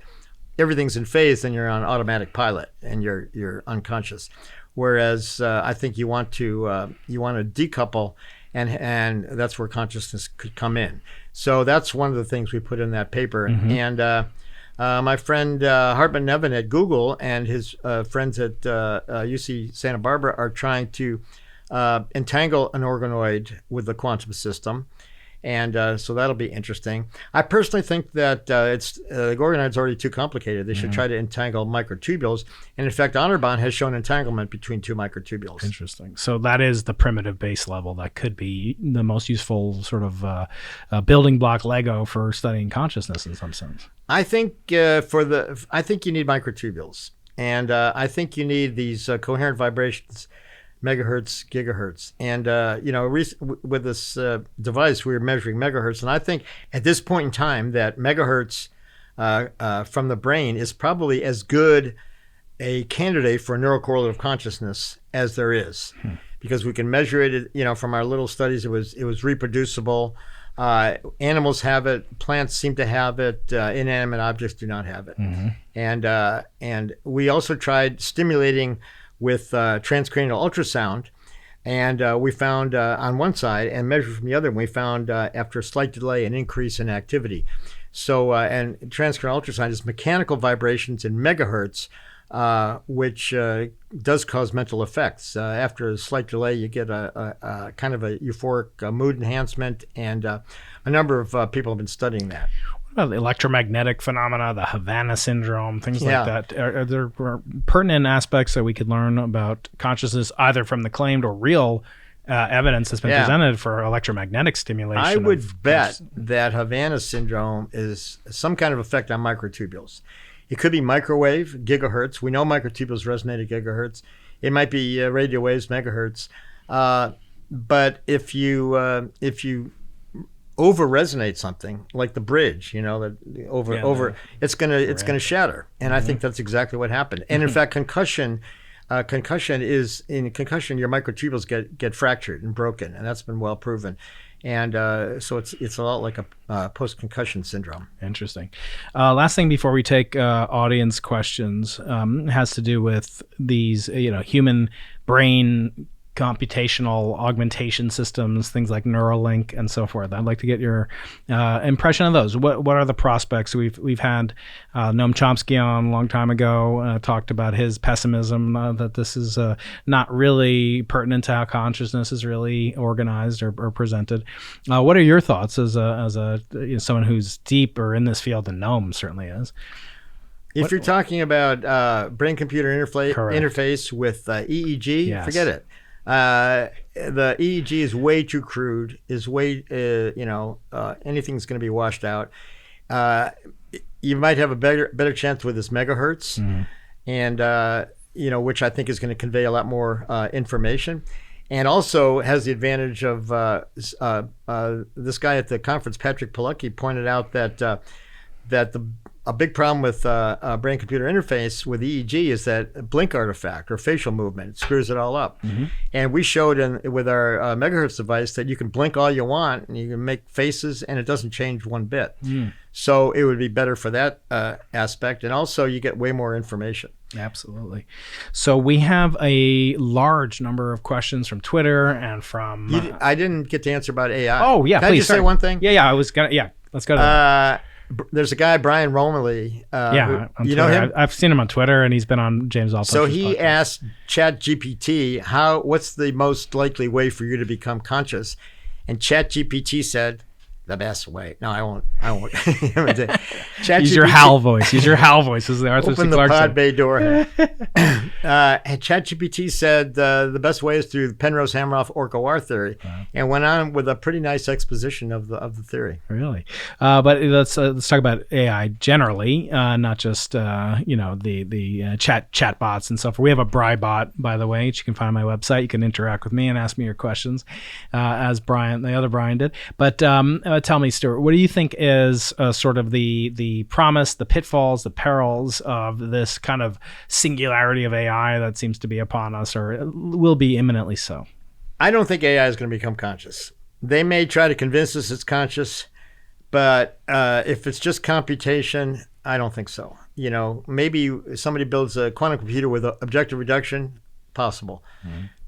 everything's in phase, then you're on automatic pilot and you're unconscious. Whereas I think you want to decouple, and that's where consciousness could come in. So that's one of the things we put in that paper. Mm-hmm. And my friend Hartmut Nevin at Google and his friends at UC Santa Barbara are trying to entangle an organoid with the quantum system. And so that'll be interesting. I personally think that the organoid's already too complicated. They should try to entangle microtubules. And in fact, Honorbahn has shown entanglement between two microtubules. Interesting. So that is the primitive base level that could be the most useful sort of building block Lego for studying consciousness in some sense. I think I think you need microtubules, and I think you need these coherent vibrations, megahertz, gigahertz, and with this device we were measuring megahertz, and I think at this point in time that megahertz from the brain is probably as good a candidate for neurocorrelative consciousness as there is, because we can measure it. From our little studies, it was reproducible. Animals have it. Plants seem to have it. Inanimate objects do not have it. And we also tried stimulating with transcranial ultrasound, and we found on one side and measured from the other. We found after a slight delay an increase in activity. So and transcranial ultrasound is mechanical vibrations in megahertz, which does cause mental effects. After a slight delay, you get a kind of a euphoric mood enhancement, and a number of people have been studying that. What about the electromagnetic phenomena, the Havana syndrome, things like that? Are there pertinent aspects that we could learn about consciousness, either from the claimed or real evidence that's been presented for electromagnetic stimulation? I would bet that Havana syndrome is some kind of effect on microtubules. It could be microwave, gigahertz. We know microtubules resonate at gigahertz. It might be radio waves, megahertz. But if you over resonate something like the bridge, it's gonna shatter. And I think that's exactly what happened. And in fact, concussion your microtubules get fractured and broken, and that's been well proven. And so it's a lot like a post-concussion syndrome. Interesting. Last thing before we take audience questions has to do with these, human brain computational augmentation systems, things like Neuralink and so forth. I'd like to get your impression of those. What are the prospects? We've had Noam Chomsky on a long time ago, talked about his pessimism that this is not really pertinent to how consciousness is really organized or presented. What are your thoughts as someone who's deeper in this field than Noam certainly is? If you're talking about brain-computer interface with EEG, forget it. The EEG is way too crude. Anything's going to be washed out. You might have a better chance with this megahertz, and which I think is going to convey a lot more information, and also has the advantage of this guy at the conference, Patrick Pilecki, pointed out that a big problem with brain-computer interface with EEG is that blink artifact or facial movement. It screws it all up. And we showed with our megahertz device that you can blink all you want and you can make faces and it doesn't change one bit. So it would be better for that aspect. And also you get way more information. Absolutely. So we have a large number of questions from Twitter and from... I didn't get to answer about AI. Oh, yeah, Can please. I just say one thing? Yeah, I was going to... Yeah, let's go to that. There's a guy, Brian Romerly. You know him? I've seen him on Twitter, and he's been on James Altucher's So he podcast. asked ChatGPT, what's the most likely way for you to become conscious? And ChatGPT said, the best way. No, I won't. Use your HAL voice. Use your HAL voice, as the Arthur Open C. the Clarke pod said. bay door. And ChatGPT said the best way is through the Penrose-Hammeroff Orch OR theory, and went on with a pretty nice exposition of the theory. Really, but let's talk about AI generally, not just the chat bots and so forth. We have a Bri bot, by the way, which you can find on my website. You can interact with me and ask me your questions, as the other Brian did. But tell me, Stuart, what do you think is sort of the promise, the pitfalls, the perils of this kind of singularity of AI that seems to be upon us, or will be imminently so? I don't think AI is going to become conscious. They may try to convince us it's conscious, but if it's just computation, I don't think so. Maybe somebody builds a quantum computer with objective reduction, possible.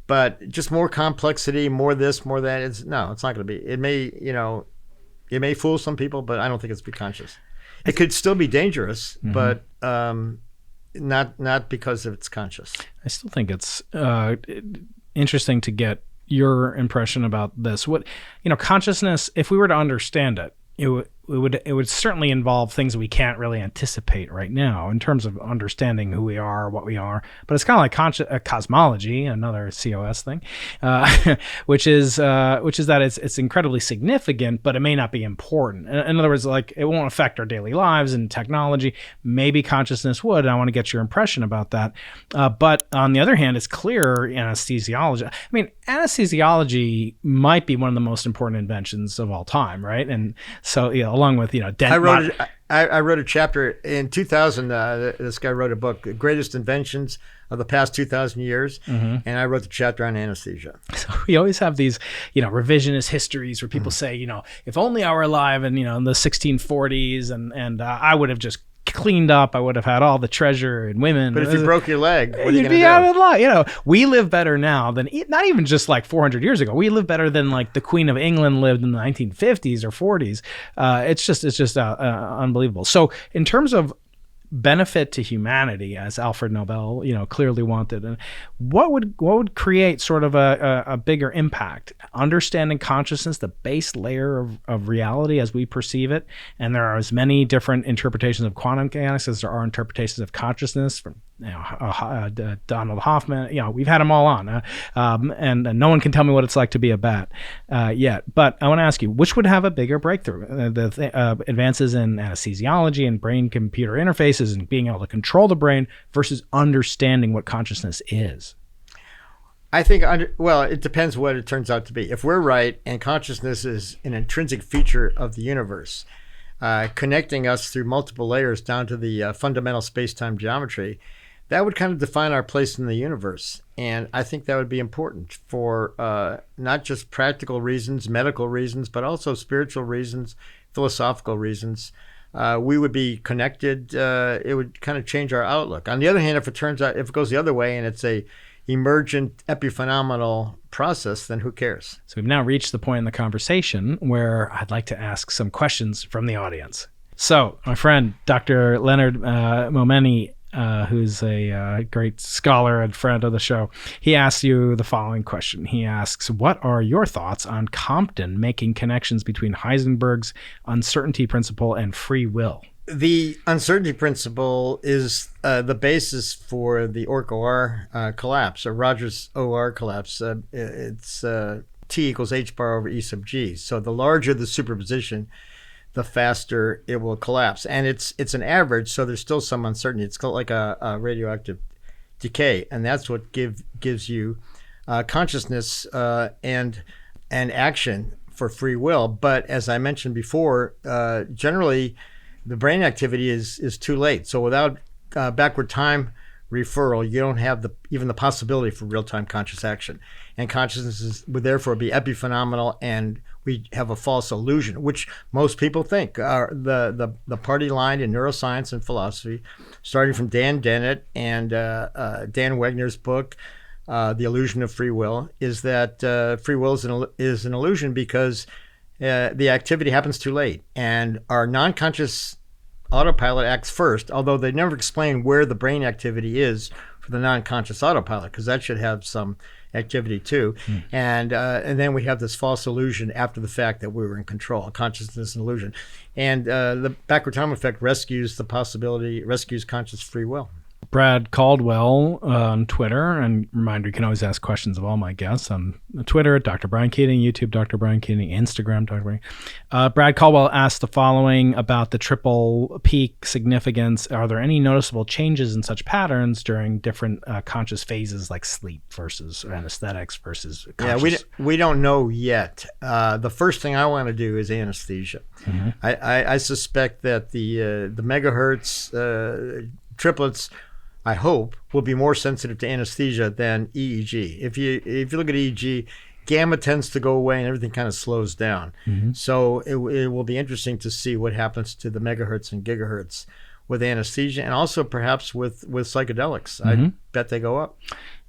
But just more complexity, more this, more that, it's not going to be. It may fool some people, but I don't think it's be conscious. It could still be dangerous, but not because it's conscious. I still think it's interesting to get your impression about this. What, consciousness, if we were to understand it, it would certainly involve things we can't really anticipate right now in terms of understanding who we are, what we are. But it's kind of like cosmology, another COS thing, which is that it's incredibly significant, but it may not be important. In other words, like, it won't affect our daily lives and technology. Maybe consciousness would. And I want to get your impression about that. But on the other hand, it's clear anesthesiology. I mean, anesthesiology might be one of the most important inventions of all time, right? And so, along with, I wrote a chapter in 2000. This guy wrote a book, The Greatest Inventions of the Past 2,000 Years, and I wrote the chapter on anesthesia. So we always have these, revisionist histories where people say, if only I were alive in, in the 1640s, and I would have just cleaned up, I would have had all the treasure and women. But if you broke your leg, what are you you'd going to be do? out of luck. We live better now than, not even just like 400 years ago. We live better than like the Queen of England lived in the 1950s or 40s. It's just unbelievable. So in terms of benefit to humanity, as Alfred Nobel, clearly wanted, and what would create sort of a bigger impact? Understanding consciousness, the base layer of reality as we perceive it, and there are as many different interpretations of quantum mechanics as there are interpretations of consciousness from Donald Hoffman. We've had them all on, and no one can tell me what it's like to be a bat yet. But I want to ask you, which would have a bigger breakthrough? The advances in anesthesiology and brain-computer interfaces and being able to control the brain versus understanding what consciousness is. I think, it depends what it turns out to be. If we're right and consciousness is an intrinsic feature of the universe, connecting us through multiple layers down to the fundamental space-time geometry, that would kind of define our place in the universe. And I think that would be important for not just practical reasons, medical reasons, but also spiritual reasons, philosophical reasons. We would be connected. It would kind of change our outlook. On the other hand, if it goes the other way and it's a emergent epiphenomenal process, then who cares? So we've now reached the point in the conversation where I'd like to ask some questions from the audience. So my friend, Dr. Leonard Momeni, who's a great scholar and friend of the show, he asks you the following question. He asks, what are your thoughts on Compton making connections between Heisenberg's uncertainty principle and free will? The uncertainty principle is the basis for the Orch OR collapse, or Rogers OR collapse. It's T equals H bar over E sub G. So the larger the superposition, the faster it will collapse. And it's an average, so there's still some uncertainty. It's like a radioactive decay, and that's what gives you consciousness and action for free will. But as I mentioned before, generally the brain activity is too late. So without backward time referral, you don't have even the possibility for real-time conscious action. And consciousness would therefore be epiphenomenal, and we have a false illusion, which most people think. The party line in neuroscience and philosophy, starting from Dan Dennett and Dan Wegner's book, The Illusion of Free Will, is that free will is an illusion because the activity happens too late, and our non-conscious autopilot acts first, although they never explain where the brain activity is for the non-conscious autopilot, because that should have some activity too. And then we have this false illusion after the fact that we were in control. Consciousness is an illusion, and the backward time effect rescues conscious free will. Brad Caldwell on Twitter, and reminder, you can always ask questions of all my guests on Twitter at Dr. Brian Keating, YouTube Dr. Brian Keating, Instagram Dr. Brian. Brad Caldwell asked the following about the triple peak significance. Are there any noticeable changes in such patterns during different conscious phases, like sleep versus anesthetics versus conscious? Yeah, we don't know yet. The first thing I want to do is anesthesia. Mm-hmm. I suspect that the megahertz triplets, I hope, will be more sensitive to anesthesia than EEG. If you look at EEG, gamma tends to go away and everything kind of slows down. Mm-hmm. So it will be interesting to see what happens to the megahertz and gigahertz with anesthesia, and also perhaps with psychedelics. Mm-hmm. I bet they go up.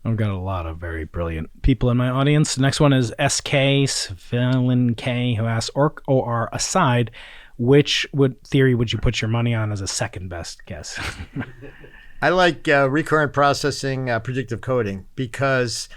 I've got a lot of very brilliant people in my audience. The next one is SK, Svelin K, who asks, Orch OR aside, which theory would you put your money on as a second best guess? I like recurrent processing, predictive coding, because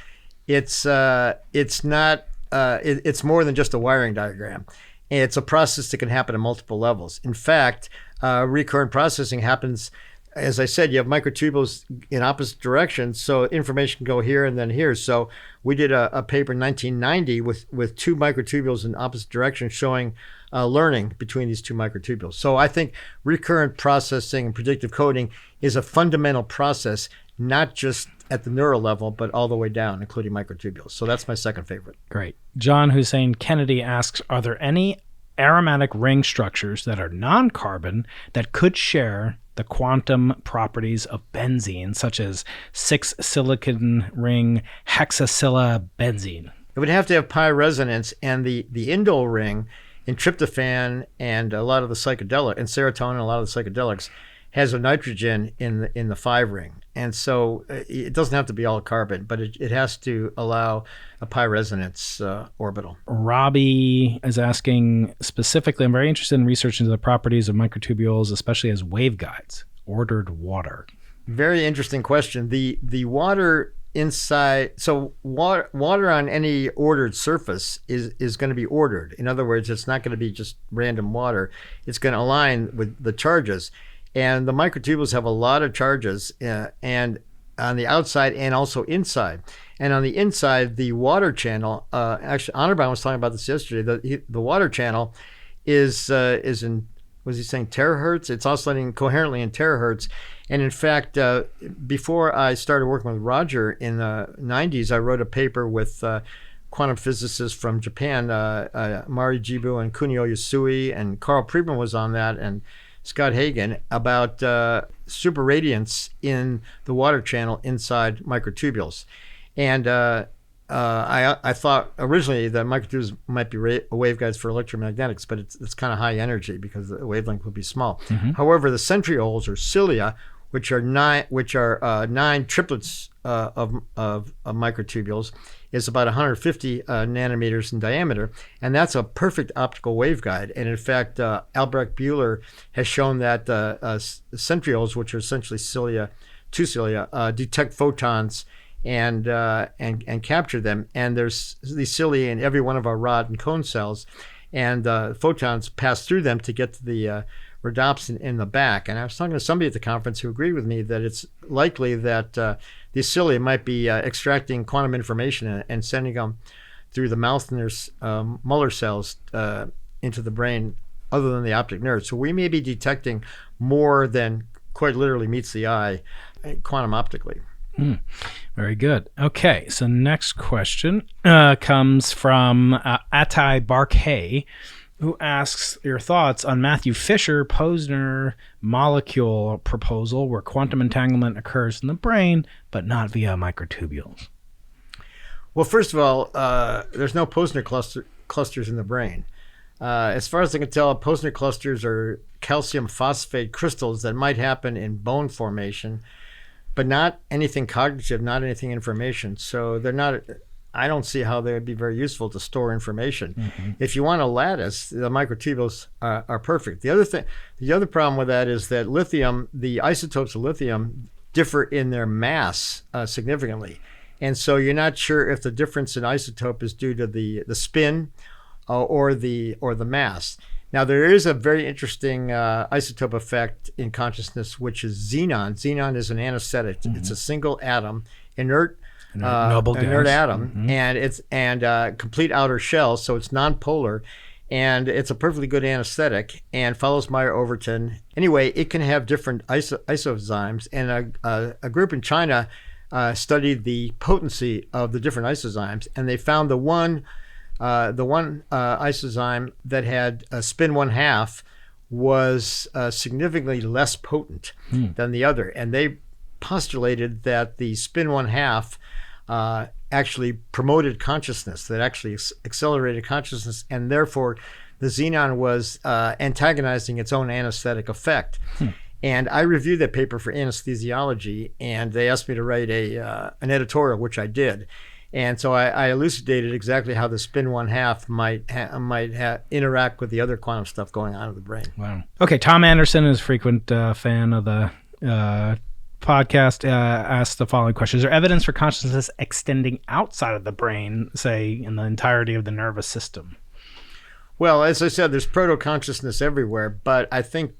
It's not. It's more than just a wiring diagram. It's a process that can happen at multiple levels. In fact, recurrent processing happens. As I said, you have microtubules in opposite directions, so information can go here and then here. So we did a paper in 1990 with two microtubules in opposite directions showing learning between these two microtubules. So I think recurrent processing and predictive coding is a fundamental process, not just at the neural level, but all the way down, including microtubules. So that's my second favorite. Great. John Hussein Kennedy asks, are there any aromatic ring structures that are non-carbon that could share the quantum properties of benzene, such as 6-silicon ring hexacillabenzene? It would have to have pi resonance, and the indole ring in tryptophan and a lot of the psychedelic and serotonin and a lot of the psychedelics has a nitrogen in the 5 ring. And so it doesn't have to be all carbon, but it has to allow a pi resonance orbital. Robbie is asking specifically, I'm very interested in research into the properties of microtubules, especially as waveguides, ordered water. Very interesting question. The water inside, so water on any ordered surface is going to be ordered. In other words, it's not going to be just random water. It's going to align with the charges. And the microtubules have a lot of charges, and on the outside and also inside. And on the inside, the water channel, actually, Honorbaum was talking about this yesterday, the water channel is in, was he saying terahertz? It's oscillating coherently in terahertz. And in fact, before I started working with Roger in the 90s, I wrote a paper with quantum physicists from Japan, Mari Jibu and Kunio Yasui, and Carl Friedman was on that, and Scott Hagen, about super radiance in the water channel inside microtubules. And I thought originally that microtubules might be waveguides for electromagnetics, but it's kind of high energy because the wavelength would be small. Mm-hmm. However, the centrioles or cilia, which are nine triplets of microtubules, is about 150 nanometers in diameter, and that's a perfect optical waveguide. And in fact, Albrecht Buehler has shown that centrioles, which are essentially two cilia, detect photons and capture them. And there's these cilia in every one of our rod and cone cells, and photons pass through them to get to the rhodopsin in the back. And I was talking to somebody at the conference who agreed with me that it's likely that these cilia might be extracting quantum information and sending them through the Malthner's Muller cells into the brain other than the optic nerve. So we may be detecting more than quite literally meets the eye quantum optically. Very good. Okay, so next question comes from Atai Barkhay, who asks your thoughts on Matthew Fisher Posner molecule proposal where quantum entanglement occurs in the brain, but not via microtubules. Well, first of all, there's no Posner clusters in the brain. As far as I can tell, Posner clusters are calcium phosphate crystals that might happen in bone formation, but not anything cognitive, not anything information. So they're not. I don't see how they would be very useful to store information. Mm-hmm. If you want a lattice, the microtubules are perfect. The other problem with that is that lithium, the isotopes of lithium, differ in their mass significantly, and so you're not sure if the difference in isotope is due to the spin or the mass. Now there is a very interesting isotope effect in consciousness, which is xenon. Xenon is an anesthetic. Mm-hmm. It's a single atom, inert atom, mm-hmm. and it's complete outer shell, so it's nonpolar, and it's a perfectly good anesthetic and follows Meyer-Overton. Anyway, it can have different isozymes, and a group in China studied the potency of the different isozymes, and they found the one isozyme that had a spin 1/2 was significantly less potent than the other, and they postulated that the spin 1/2 actually promoted consciousness, that actually accelerated consciousness, and therefore the xenon was antagonizing its own anesthetic effect. And I reviewed that paper for anesthesiology, and they asked me to write an editorial, which I did. And so I elucidated exactly how the spin 1/2 might interact with the other quantum stuff going on in the brain. Wow. Okay, Tom Anderson is a frequent fan of the podcast asked the following question. Is there evidence for consciousness extending outside of the brain, say, in the entirety of the nervous system? Well, as I said, there's proto-consciousness everywhere, but I think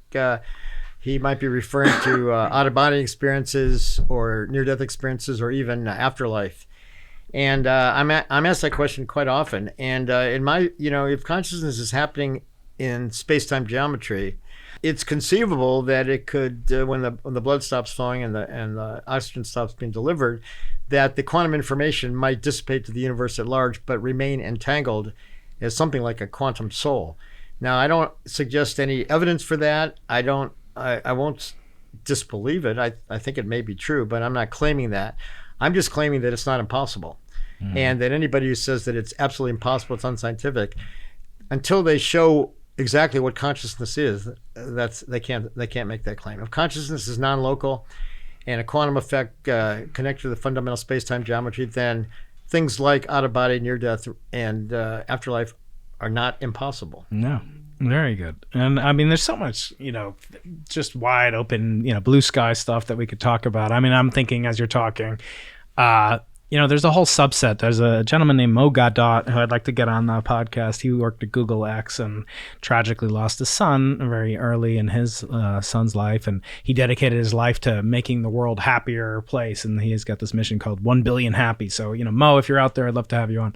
he might be referring to out-of-body experiences or near-death experiences or even afterlife. And I'm asked that question quite often. And in my, if consciousness is happening in space-time geometry, it's conceivable that it could, when the blood stops flowing and the oxygen stops being delivered, that the quantum information might dissipate to the universe at large, but remain entangled as something like a quantum soul. Now, I don't suggest any evidence for that. I won't disbelieve it. I think it may be true, but I'm not claiming that. I'm just claiming that it's not impossible. And that anybody who says that it's absolutely impossible, it's unscientific, until they show exactly what consciousness is, they can't make that claim. If consciousness is non-local and a quantum effect connected to the fundamental space-time geometry, then things like out-of-body, near-death, and afterlife are not impossible. No. Very good. And I mean, there's so much, just wide open, blue sky stuff that we could talk about. I mean, I'm thinking as you're talking, there's a whole subset. There's a gentleman named Mo Gadot who I'd like to get on the podcast. He worked at Google X and tragically lost his son very early in his son's life. And he dedicated his life to making the world a happier place. And he has got this mission called 1 billion happy. So, Mo, if you're out there, I'd love to have you on.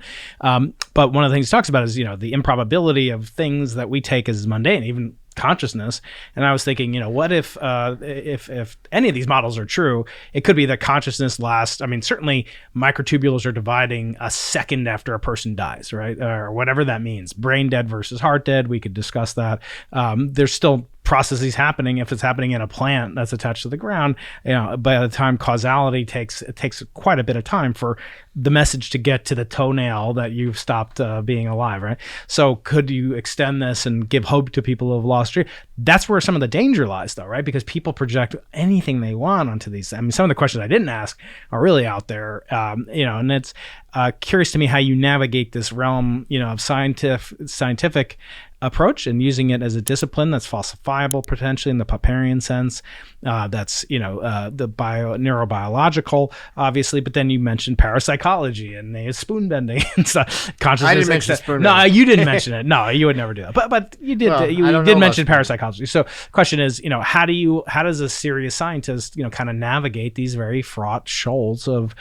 But one of the things he talks about is, the improbability of things that we take as mundane, even consciousness. And I was thinking, what if any of these models are true, it could be that consciousness lasts. I mean, certainly microtubules are dividing a second after a person dies, right? Or whatever that means. Brain dead versus heart dead. We could discuss that. There's still processes happening if it's happening in a plant that's attached to the ground. By the time causality takes quite a bit of time for the message to get to the toenail that you've stopped being alive, right? So could you extend this and give hope to people who have lost dreams? That's where some of the danger lies, though, right? Because people project anything they want onto these. I mean, some of the questions I didn't ask are really out there, and it's curious to me how you navigate this realm, of scientific approach and using it as a discipline that's falsifiable potentially in the Popperian sense, that's the neurobiological obviously, but then you mentioned parapsychology and the spoon bending and stuff. Consciousness. I didn't mention spoon bending. No, bending. you didn't mention it. No, you would never do that. But you did. Well, you did mention parapsychology. So the question is, how does a serious scientist kind of navigate these very fraught shoals of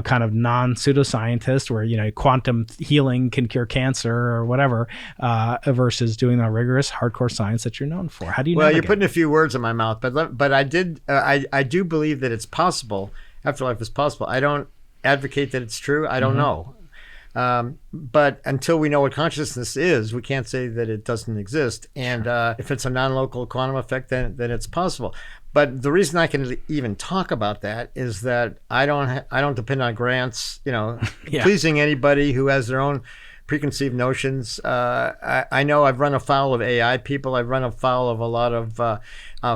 kind of non-pseudoscientists where quantum healing can cure cancer or whatever, versus doing the rigorous hardcore science that you're known for? How do you navigate? You're putting a few words in my mouth, but I do believe that it's possible. Afterlife is possible. I don't advocate that it's true. I don't know. But until we know what consciousness is, we can't say that it doesn't exist. And if it's a non-local quantum effect, then it's possible. But the reason I can even talk about that is that I don't depend on grants, pleasing anybody who has their own preconceived notions. I know I've run afoul of AI people. I've run afoul of a lot of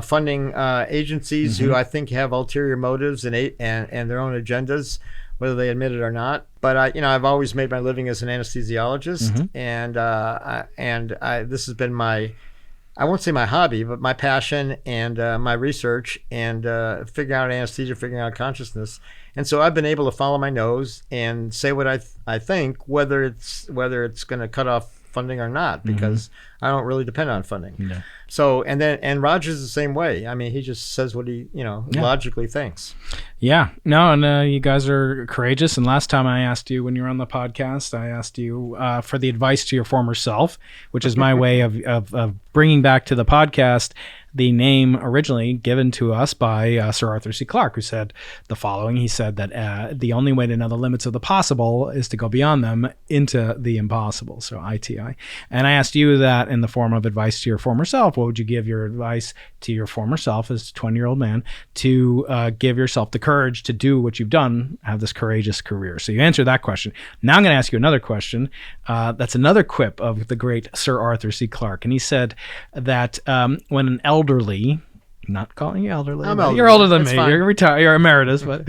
funding agencies who I think have ulterior motives and their own agendas, whether they admit it or not. But I've always made my living as an anesthesiologist, and this has been I won't say my hobby, but my passion and my research and figuring out anesthesia, figuring out consciousness. And so I've been able to follow my nose and say what I think, whether it's going to cut off funding or not, because I don't really depend on funding. No. So and Roger's the same way. I mean, he just says what he logically thinks. Yeah, no, and you guys are courageous. And last time I asked you when you were on the podcast, I asked you for the advice to your former self, which is my way of bringing back to the podcast the name originally given to us by Sir Arthur C. Clarke, who said the following. He said that the only way to know the limits of the possible is to go beyond them into the impossible. So ITI. And I asked you that in the form of advice to your former self. What would you give your advice to your former self as a 20-year-old man to give yourself the courage to do what you've done, have this courageous career? So you answered that question. Now I'm going to ask you another question. That's another quip of the great Sir Arthur C. Clarke. And he said that when an elderly, not calling you elderly, you're older than me, fine. You're retired, you're emeritus, but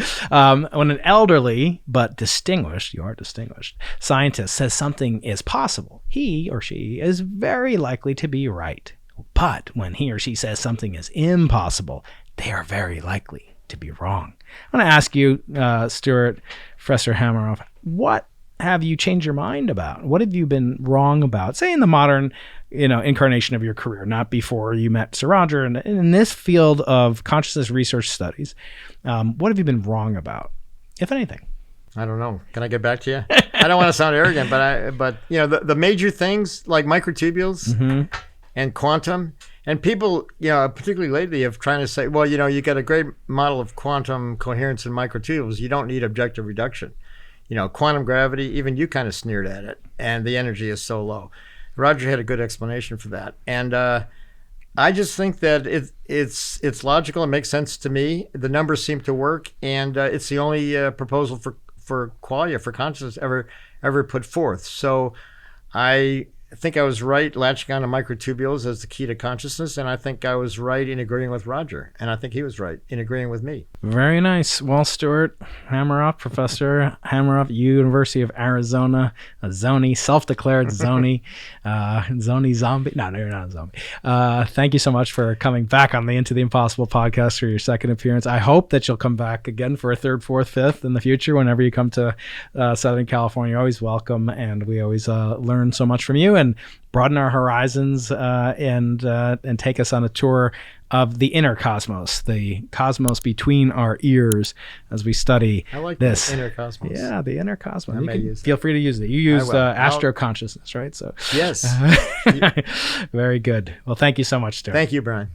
when an elderly but distinguished, you are distinguished, scientist says something is possible, he or she is very likely to be right. But when he or she says something is impossible, they are very likely to be wrong. I want to ask you, Stuart, Professor Hameroff, what have you changed your mind about? What have you been wrong about, say in the modern, incarnation of your career, not before you met Sir Roger, and in this field of consciousness research studies, what have you been wrong about, if anything? I don't know. Can I get back to you? I don't want to sound arrogant, but the major things like microtubules and quantum, and people, particularly lately, have trying to say, well, you got a great model of quantum coherence in microtubules. You don't need objective reduction. Quantum gravity, even you kind of sneered at it, and the energy is so low. Roger had a good explanation for that. And I just think that it's logical. It makes sense to me. The numbers seem to work, and it's the only proposal for qualia, for consciousness ever put forth. So I think I was right latching on to microtubules as the key to consciousness, and I think I was right in agreeing with Roger, and I think he was right in agreeing with me. Very nice. Well, Stuart Hameroff, Professor Hameroff, University of Arizona, a Zony, self-declared Zony, Zony zombie. No, you're not a zombie. Thank you so much for coming back on the Into the Impossible podcast for your second appearance. I hope that you'll come back again for a third, fourth, fifth in the future. Whenever you come to Southern California, you're always welcome, and we always learn so much from you and broaden our horizons and take us on a tour of the inner cosmos, the cosmos between our ears, as we study I like this. The inner cosmos. Yeah, the inner cosmos. I You may can use feel free to use it. You used will. astro consciousness, right? So Yes. very good. Well, thank you so much, Stuart. Thank you, Brian.